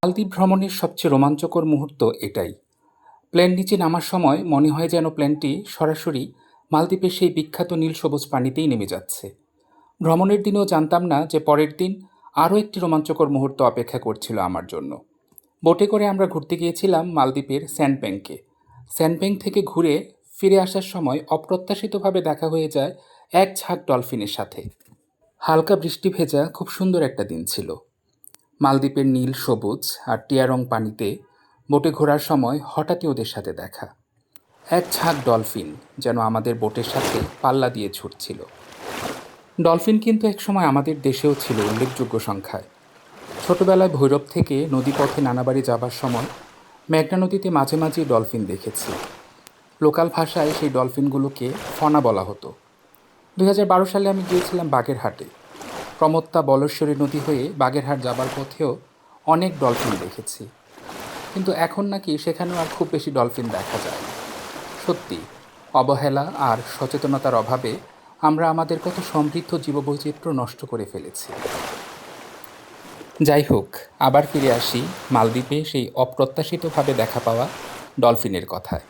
মালদ্বীপ ভ্রমণের সবচেয়ে রোমাঞ্চকর মুহূর্ত এটাই। প্লেন নিচে নামার সময় মনে হয় যেন প্লেনটি সরাসরি মালদ্বীপের সেই বিখ্যাত নীল সবুজ পানিতেই নেমে যাচ্ছে। ভ্রমণের দিনেও জানতাম না যে পরের দিন আরও একটি রোমাঞ্চকর মুহূর্ত অপেক্ষা করছিল আমার জন্য। বোটে করে আমরা ঘুরতে গিয়েছিলাম মালদ্বীপের স্যান্ডব্যাংকে। স্যান্ডব্যাংক থেকে ঘুরে ফিরে আসার সময় অপ্রত্যাশিতভাবে দেখা হয়ে যায় এক ঝাঁক ডলফিনের সাথে। হালকা বৃষ্টি ভেজা খুব সুন্দর একটা দিন ছিল। মালদ্বীপের নীল সবুজ আর টিয়া রং পানিতে বোটে ঘোরার সময় হঠাৎই ওদের সাথে দেখা। এক ঝাঁক ডলফিন যেন আমাদের বোটের সাথে পাল্লা দিয়ে ছুটছিল। ডলফিন কিন্তু একসময় আমাদের দেশেও ছিল উল্লেখযোগ্য সংখ্যায়। ছোটবেলায় ভৈরব থেকে নদীপথে নানাবাড়ি যাবার সময় মেঘনা নদীতে মাঝে মাঝেই ডলফিন দেখেছি। লোকাল ভাষায় সেই ডলফিনগুলোকে ফনা বলা হতো। 2012 সালে আমি গিয়েছিলাম বাগেরহাটে। প্রমত্তা বলেশ্বরী নদী হয়ে বাগেরহাট যাবার পথেও অনেক ডলফিন দেখেছি, কিন্তু এখন নাকি সেখানেও আর খুব বেশি ডলফিন দেখা যায় না। সত্যি, অবহেলা আর সচেতনতার অভাবে আমরা আমাদের কত সমৃদ্ধ জীববৈচিত্র্য নষ্ট করে ফেলেছি। যাই হোক, আবার ফিরে আসি মালদ্বীপে সেই অপ্রত্যাশিতভাবে দেখা পাওয়া ডলফিনের কথায়।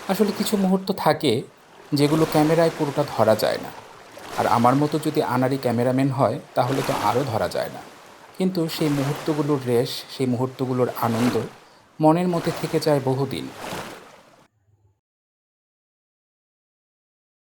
আসলে কিছু মুহূর্ত থাকে যেগুলো ক্যামেরায় পুরোটা ধরা যায় না। আর আমার মতো যদি আনাড়ি ক্যামেরাম্যান হয় তাহলে তো আরও ধরা যায় না। কিন্তু সেই মুহূর্তগুলোর রেশ, সেই মুহূর্তগুলোর আনন্দ মনের মধ্যে থেকে যায় বহুদিন।